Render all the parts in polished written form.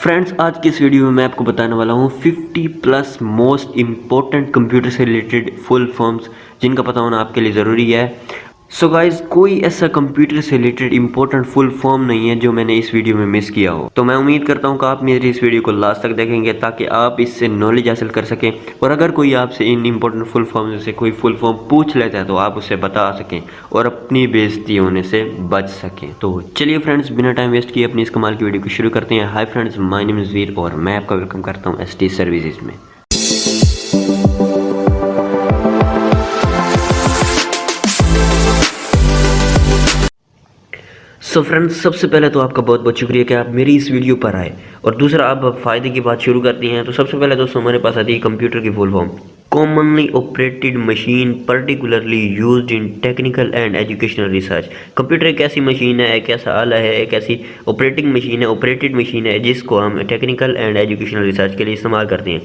Friends, आज की इस वीडियो में मैं आपको बताने वाला हूँ 50 प्लस मोस्ट इम्पोर्टेंट कंप्यूटर से रिलेटेड फुल फॉर्म्स जिनका पता होना आपके लिए ज़रूरी है। सो गाइज, कोई ऐसा कंप्यूटर से रिलेटेड इम्पोर्टेंट फुल फॉर्म नहीं है जो मैंने इस वीडियो में मिस किया हो। तो मैं उम्मीद करता हूँ कि आप मेरी इस वीडियो को लास्ट तक देखेंगे ताकि आप इससे नॉलेज हासिल कर सकें, और अगर कोई आपसे इन इम्पोर्टेंट फुल फॉर्म से कोई फुल फॉर्म पूछ लेता है तो आप उसे बता सकें और अपनी बेइज्जती होने से बच सकें। तो चलिए फ्रेंड्स, बिना टाइम वेस्ट किए अपनी इस कमाल की वीडियो को शुरू करते हैं। Hi friends, my name is Veer और मैं आपका वेलकम करता हूँ एसटी सर्विसेज में। सो फ्रेंड्स, सबसे पहले तो आपका बहुत बहुत शुक्रिया कि आप मेरी इस वीडियो पर आए, और दूसरा आप फ़ायदे की बात शुरू करते हैं तो सबसे पहले दोस्तों हमारे पास आती है कंप्यूटर की full form. Commonly operated machine particularly used in technical and educational research. Computer एक ऐसी मशीन है, एक ऐसा आला है, एक ऐसी ऑपरेटिंग मशीन है, ऑपरेटेड मशीन है जिसको हम टेक्निकल एंड एजुकेशनल रिसर्च के लिए इस्तेमाल करते हैं।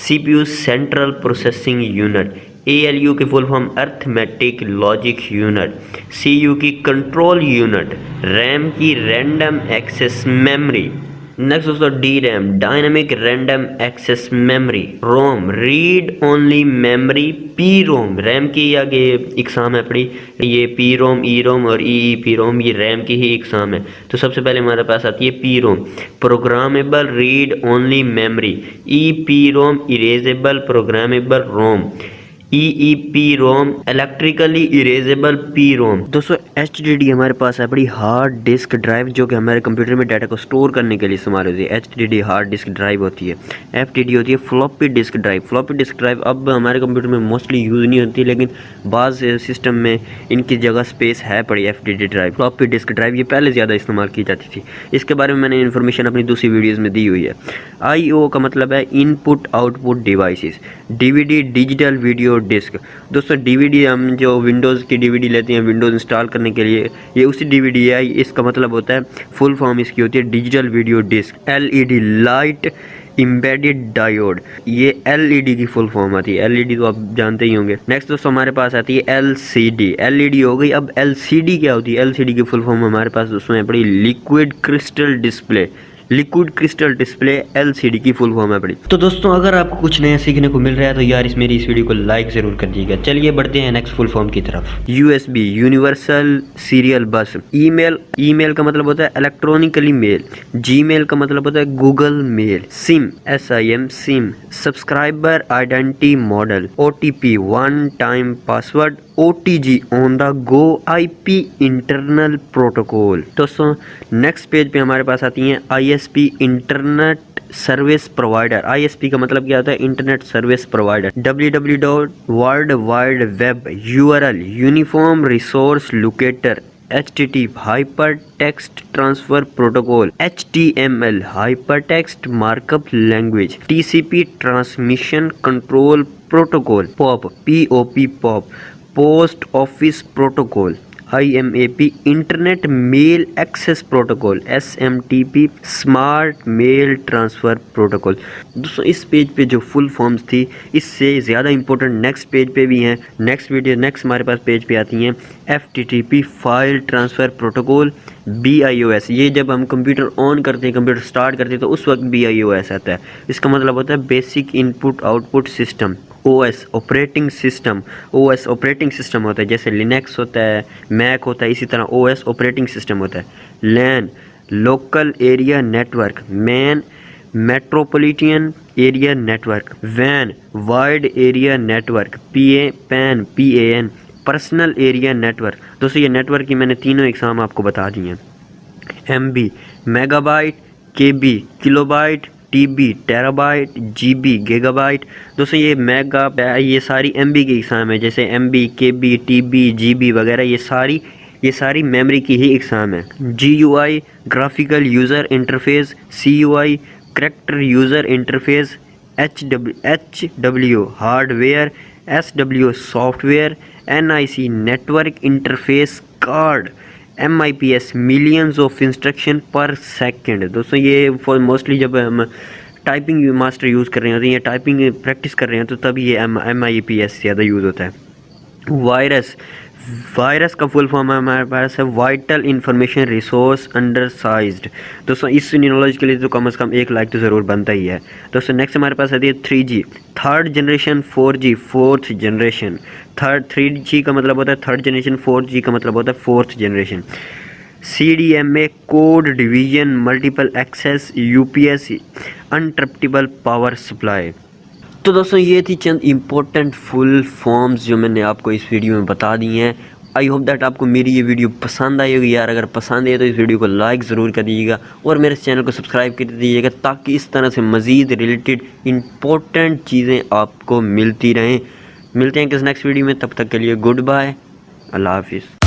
CPU central processing unit, ALU की full form arithmetic logic unit, CU की कंट्रोल यूनिट, RAM की रैंडम एक्सेस मेमोरी। नेक्स्ट दोस्तों DRAM dynamic random access memory, ROM read only memory, PROM RAM की आगे इकसाम है पड़ी, ये PROM, EROM और EEPROM ये रैम की ही इकसाम है। तो सबसे पहले हमारे पास आती है PROM programmable read only memory, EPROM erasable programmable रोम, EEPROM इलेक्ट्रिकली इरेजेबल PROM। दोस्तों HDD हमारे पास है बड़ी हार्ड डिस्क ड्राइव जो कि हमारे कंप्यूटर में डाटा को स्टोर करने के लिए इस्तेमाल होती है। HDD हार्ड डिस्क ड्राइव होती है। FDD होती है floppy disk drive. Floppy disk drive अब हमारे कंप्यूटर में मोस्टली यूज़ नहीं होती, लेकिन बाज़ सिस्टम में इनकी जगह स्पेस है पड़ी। FDD drive, floppy disk drive ये पहले ज़्यादा इस्तेमाल की जाती थी। इसके बारे में मैंने इन्फॉर्मेशन अपनी दूसरी वीडियोज़ में दी हुई है। IO का मतलब है input output devices. DVD digital video disc. दोस्तों DVD हम जो विंडोज़ की DVD लेते हैं विंडोज़ इंस्टॉल करने के लिए, ये उसी DVD है। इसका मतलब होता है, फुल फॉर्म इसकी होती है digital video disc. LED light embedded diode, ये LED की फुल फॉर्म आती है। LED तो आप जानते ही होंगे। नेक्स्ट दोस्तों हमारे पास आती है LCD। LED हो गई। अब LCD क्या होती है? LCD की फुल फॉर्म हमारे पास दोस्तों है पड़ी liquid crystal display. Liquid crystal display LCD की फुल फॉर्म है पड़ी। तो दोस्तों अगर आपको कुछ नया सीखने को मिल रहा है तो यार मेरी इस वीडियो को लाइक ज़रूर कर दीजिएगा। चलिए बढ़ते हैं नेक्स्ट फुल फॉर्म की तरफ। USB यूनिवर्सल सीरियल बस। ईमेल का मतलब होता है इलेक्ट्रॉनिकली मेल। Gmail का मतलब होता है Google mail. SIM SIM subscriber identity model. OTP one time password. OTG on the go IP internal protocol. दोस्तों नेक्स्ट पेज पे हमारे पास आती हैं ISP internet service provider. ISP का मतलब क्या होता है? Internet service provider. www world wide web URL uniform resource locator. HTTP hyper text transfer protocol. HTML hyper text markup language. TCP transmission control protocol. POP pop post office protocol. IMAP internet mail access protocol. SMTP smart mail transfer protocol. दोस्तों इस page पे जो full forms थी इससे ज़्यादा important next page पे भी हैं। नेक्स्ट हमारे पास पेज पे आती हैं FTTP file transfer protocol. BIOS, ये जब हम कंप्यूटर ऑन करते हैं, कंप्यूटर स्टार्ट करते हैं तो उस वक्त BIOS आता है। इसका मतलब होता है basic input output system. OS operating system. OS operating system होता है, जैसे लिनक्स होता है, मैक होता है, इसी तरह OS ऑपरेटिंग सिस्टम होता है। LAN local area network. Man metropolitan area network. WAN wide area network. PAN personal area network. दोस्तों ये नेटवर्क की मैंने तीनों एग्जाम आपको बता दी हैं। MB megabyte, KB kilobyte, TB terabyte, GB gigabyte. दोस्तों ये मेगा ये सारी MB की एग्जाम है, जैसे MB KB TB GB वगैरह ये सारी मेमोरी की ही एग्जाम है। GUI graphical user interface. CUI character user interface. HW hardware. SW software. NIC network interface card. MIPS millions of instruction पर सेकंड। दोस्तों ये फॉर मोस्टली जब हम टाइपिंग मास्टर यूज़ कर रहे होते हैं या टाइपिंग प्रैक्टिस कर रहे हैं तो तब ये MIPS ज़्यादा यूज़ होता है। वायरस वायरस का फुल फॉर्म है हमारे पास है वाइटल इंफॉर्मेशन रिसोर्स अंडरसाइज्ड। दोस्तों इस नॉलेज के लिए तो कम से कम एक लाइक तो ज़रूर बनता ही है। दोस्तों नेक्स्ट हमारे पास आती है 3G, third generation, 4G fourth generation. 3G का मतलब होता है थर्ड जनरेशन, 4G का मतलब होता है fourth generation. CDMA code division multiple access UPS uninterruptible power supply. तो दोस्तों ये थी चंद इम्पोर्टेंट फुल फॉर्म्स जो मैंने आपको इस वीडियो में बता दी हैं। आई होप दैट आपको मेरी ये वीडियो पसंद आई होगी यार। अगर पसंद है तो इस वीडियो को लाइक ज़रूर कर दीजिएगा और मेरे चैनल को सब्सक्राइब कर दीजिएगा ताकि इस तरह से मज़ीद रिलेटेड इम्पोर्टेंट चीज़ें आपको मिलती रहें। मिलते हैं किस नेक्स्ट वीडियो में, तब तक के लिए गुड बाय, अल्लाह हाफिज़।